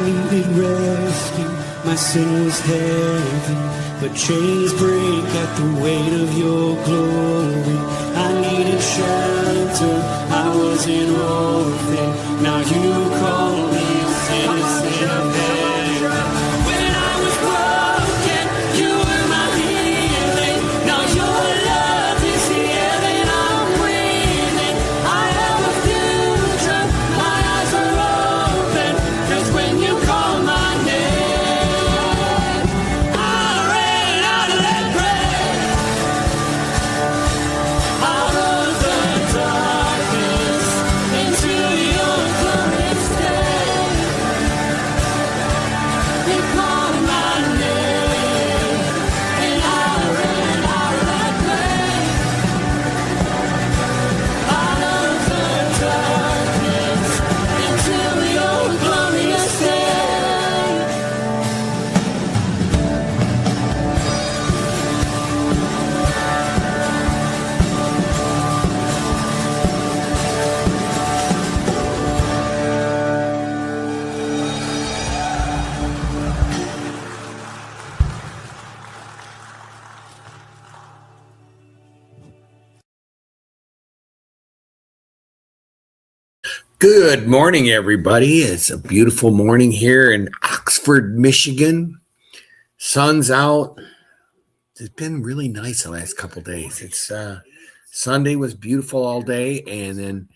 needed rescue, my sin was heavy, but chains break at the weight of your glory. I needed shelter, I was an orphan, now you call me a citizen of heaven. When I was broken, you were my healing, now your love is the air that I'm breathing. I have a future, my eyes are open, 'cause when you call my name, I ran out of that grave, out of the darkness, into your glorious day. You called my name, and I ran out of that grave, out of the darkness, into your glorious day. Good morning, everybody. It's a beautiful morning here in Oxford, Michigan. Sun's out. It's been really nice the last couple of days. It's Sunday was beautiful all day, and then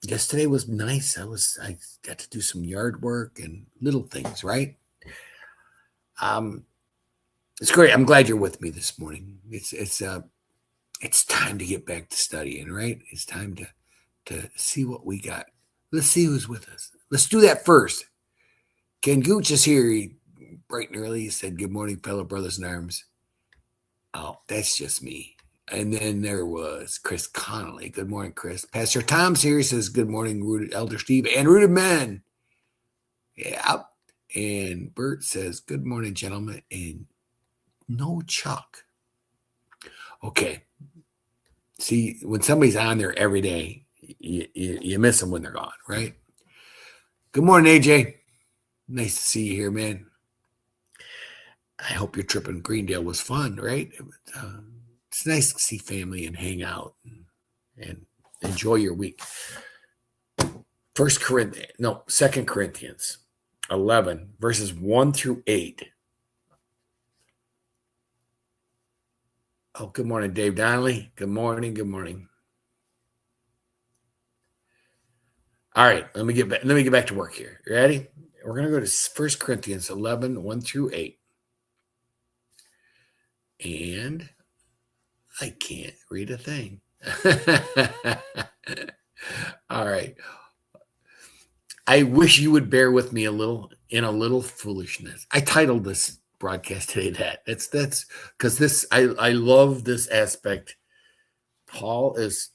yesterday was nice. I got to do some yard work and little things, right? It's great. I'm glad you're with me this morning. It's time to get back to studying, right? It's time to see what we got. Let's see who's with us. Let's do that first. Ken Gooch is here. He, bright and early, he said, "Good morning, fellow brothers in arms." Oh, that's just me. And then there was Chris Connolly. Good morning, Chris. Pastor Tom's here. He says, "Good morning, Rooted Elder Steve and Rooted Men." Yeah. And Bert says, "Good morning, gentlemen." And no Chuck. Okay. See, when somebody's on there every day, you miss them when they're gone, right? Good morning, AJ. Nice to see you here, man. I hope your trip in Greendale was fun, right? It's nice to see family and hang out and enjoy your week. 2 Corinthians 11, verses 1 through 8. Oh, good morning, Dave Donnelly. Good morning. Good morning. All right, let me get back to work here. You ready? We're going to go to 1 Corinthians 11, 1 through 8. And I can't read a thing. All right. I wish you would bear with me a little foolishness. I titled this broadcast today that. That's because I love this aspect. Paul is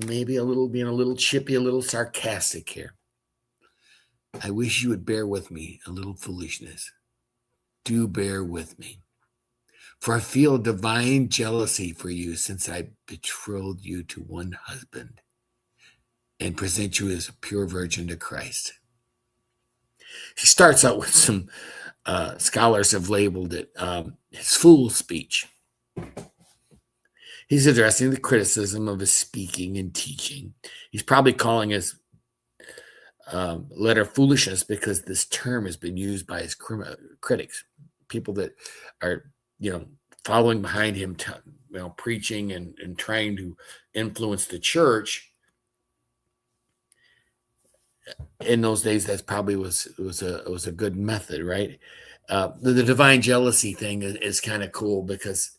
maybe being a little chippy, a little sarcastic here. I wish you would bear with me a little foolishness. Do bear with me. For I feel divine jealousy for you, since I betrothed you to one husband and present you as a pure virgin to Christ. He starts out with some scholars have labeled it his fool speech. He's addressing the criticism of his speaking and teaching. He's probably calling his letter foolishness because this term has been used by his critics, people that are, following behind him, preaching and trying to influence the church. In those days, that probably was a good method, right? The divine jealousy thing is kind of cool because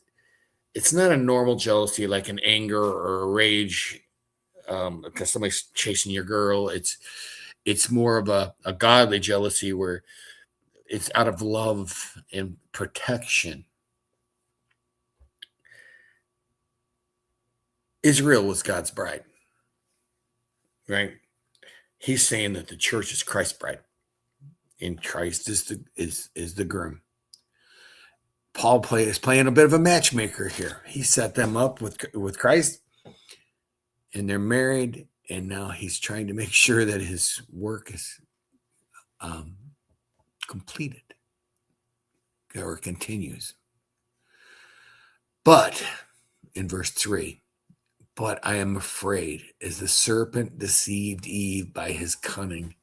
it's not a normal jealousy like an anger or a rage because somebody's chasing your girl. It's more of a godly jealousy where it's out of love and protection. Israel was God's bride, right? He's saying that the church is Christ's bride, and Christ is the groom. Paul is playing a bit of a matchmaker here. He set them up with Christ, and they're married, and now he's trying to make sure that his work is completed or continues. But in verse 3, but I am afraid, as the serpent deceived Eve by his cunning,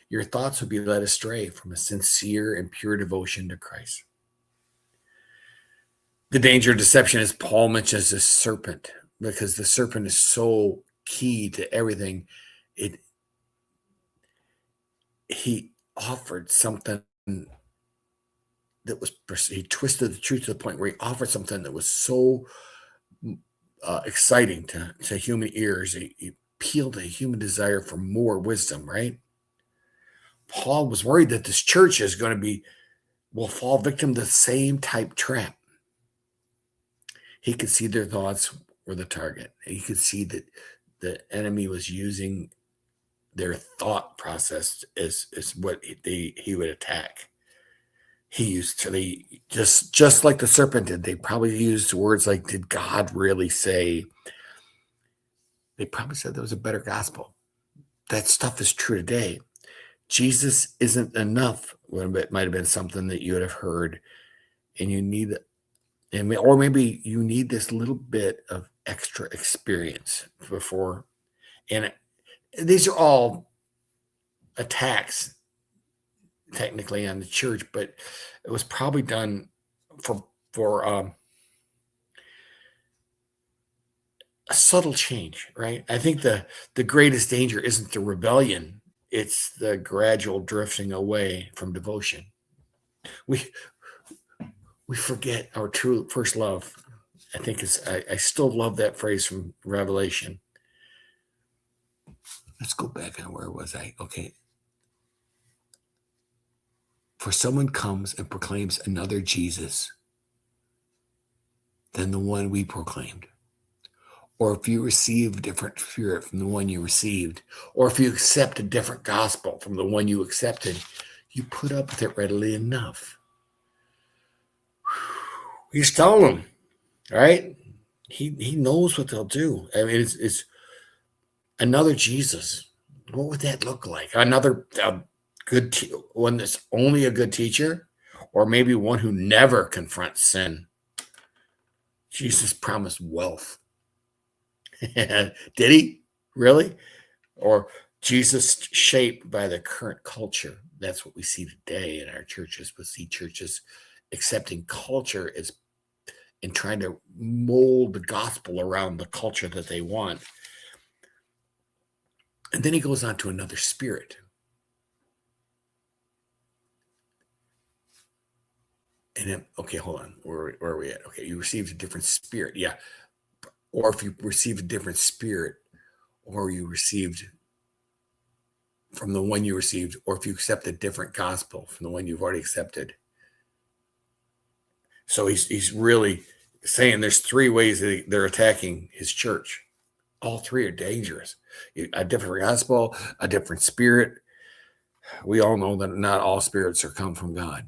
your thoughts will be led astray from a sincere and pure devotion to Christ. The danger of deception, as Paul mentions, the serpent, because the serpent is so key to everything. He offered something that was, he twisted the truth to the point where he offered something that was so exciting to human ears. He appealed to human desire for more wisdom, right? Paul was worried that this church will fall victim to the same type trap. He could see their thoughts were the target. He could see that the enemy was using their thought process as what he would attack. He used to just like the serpent did. They probably used words like, "Did God really say?" They probably said there was a better gospel. That stuff is true today. Jesus isn't enough. Well, it might have been something that you would have heard, and you need, or maybe you need this little bit of extra experience before. And these are all attacks, technically, on the church, but it was probably done for a subtle change, right? I think the greatest danger isn't the rebellion; it's the gradual drifting away from devotion. We forget our true first love. I think I still love that phrase from Revelation. Let's go back on where was I? Okay. For someone comes and proclaims another Jesus than the one we proclaimed, or if you receive a different spirit from the one you received, or if you accept a different gospel from the one you accepted, you put up with it readily enough. He's telling them, right? He knows what they'll do. I mean, it's another Jesus. What would that look like? Another good one that's only a good teacher, or maybe one who never confronts sin. Jesus promised wealth. Did he really? Or Jesus shaped by the current culture? That's what we see today in our churches. We see churches accepting culture as and trying to mold the gospel around the culture that they want. And then he goes on to another spirit. And then, okay, hold on. Where are we at? Okay, you received a different spirit. Yeah. Or if you received a different spirit, or you received from the one you received, or if you accept a different gospel from the one you've already accepted. So he's really saying there's three ways that they're attacking his church. All three are dangerous. A different gospel, a different spirit. We all know that not all spirits are come from God.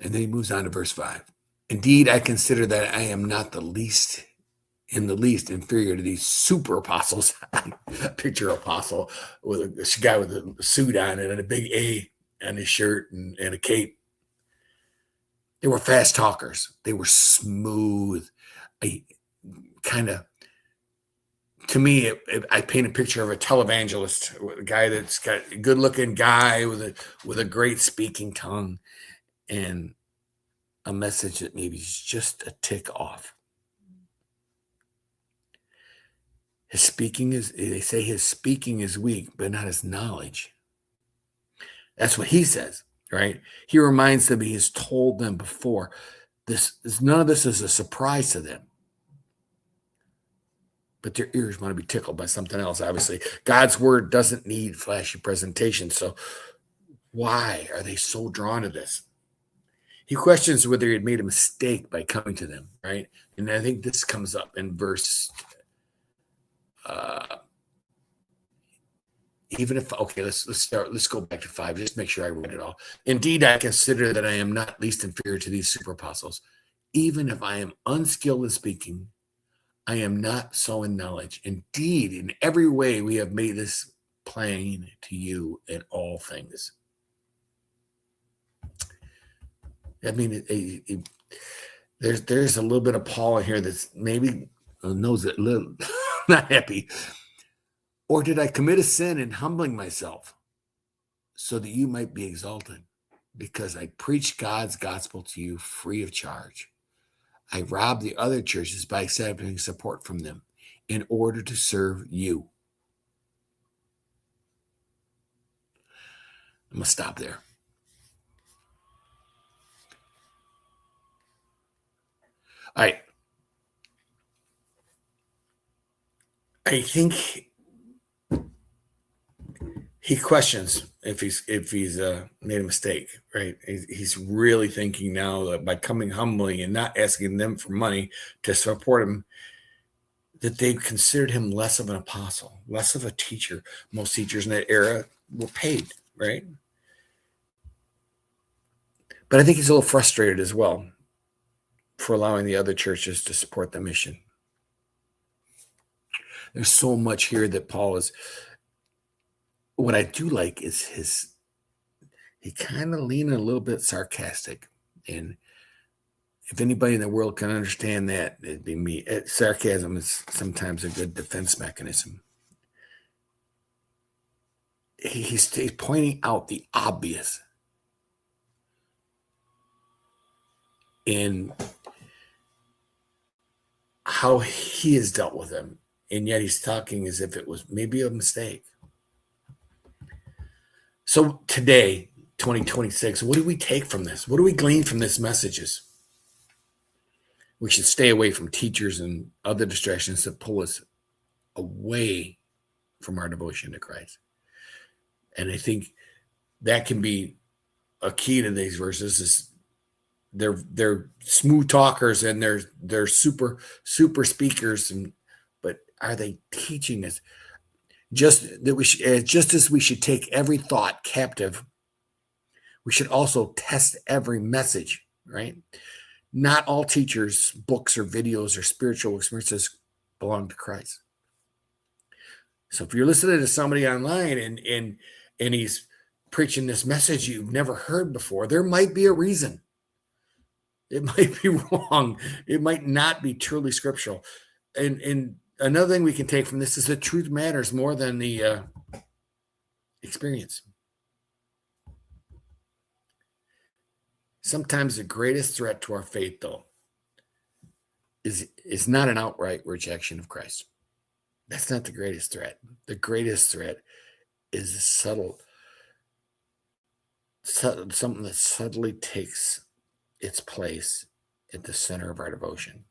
And then he moves on to verse 5. Indeed, I consider that I am not the least inferior to these super apostles. Picture apostle with a guy with a suit on it and a big A on his shirt and a cape. They were fast talkers. They were smooth. To me, I paint a picture of a televangelist, a guy that's got a good-looking guy with a great speaking tongue and a message that maybe is just a tick off. They say his speaking is weak, but not his knowledge. That's what he says, right? He reminds them he has told them before. None of this is a surprise to them. But their ears want to be tickled by something else, obviously. God's word doesn't need flashy presentation. So why are they so drawn to this? He questions whether he had made a mistake by coming to them, right? And I think this comes up in verse, let's go back to 5, just make sure I read it all. Indeed, I consider that I am not least inferior to these super apostles. Even if I am unskilled in speaking, I am not so in knowledge. Indeed, in every way we have made this plain to you in all things. I mean, there's a little bit of Paul in here that's maybe knows it a little not happy. Or did I commit a sin in humbling myself so that you might be exalted? Because I preached God's gospel to you free of charge. I robbed the other churches by accepting support from them in order to serve you. I'm going to stop there. All right. I think he questions if he's made a mistake, right? He's really thinking now that by coming humbly and not asking them for money to support him, that they considered him less of an apostle, less of a teacher. Most teachers in that era were paid, right? But I think he's a little frustrated as well for allowing the other churches to support the mission. There's so much here that Paul is. What I do like is he kind of leaning a little bit sarcastic. And if anybody in the world can understand that, it'd be me. Sarcasm is sometimes a good defense mechanism. He's pointing out the obvious in how he has dealt with them. And yet he's talking as if it was maybe a mistake. So today, 2026, what do we take from this? What do we glean from these messages? We should stay away from teachers and other distractions that pull us away from our devotion to Christ. And I think that can be a key to these verses is they're smooth talkers and they're super speakers, but are they teaching us? Just as we should take every thought captive, we should also test every message, right? Not all teachers, books, or videos or spiritual experiences belong to Christ. So if you're listening to somebody online and he's preaching this message you've never heard before, there might be a reason. It might be wrong. It might not be truly scriptural. And another thing we can take from this is that truth matters more than the experience. Sometimes the greatest threat to our faith, though, is not an outright rejection of Christ. That's not the greatest threat. The greatest threat is a something that subtly takes its place at the center of our devotion.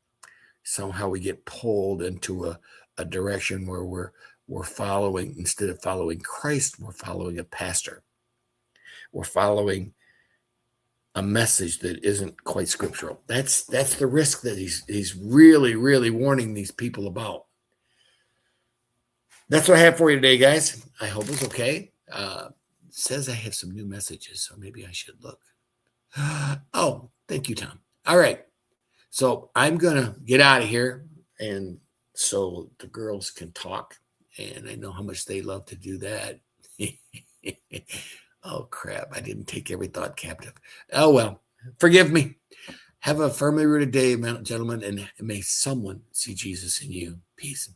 Somehow we get pulled into a direction where we're following, instead of following Christ, we're following a pastor. We're following a message that isn't quite scriptural. That's the risk that he's really, really warning these people about. That's what I have for you today, guys. I hope it's okay. It says I have some new messages, so maybe I should look. Oh, thank you, Tom. All right. So I'm going to get out of here, and so the girls can talk, and I know how much they love to do that. Oh, crap. I didn't take every thought captive. Oh, well, forgive me. Have a firmly rooted day, gentlemen, and may someone see Jesus in you. Peace.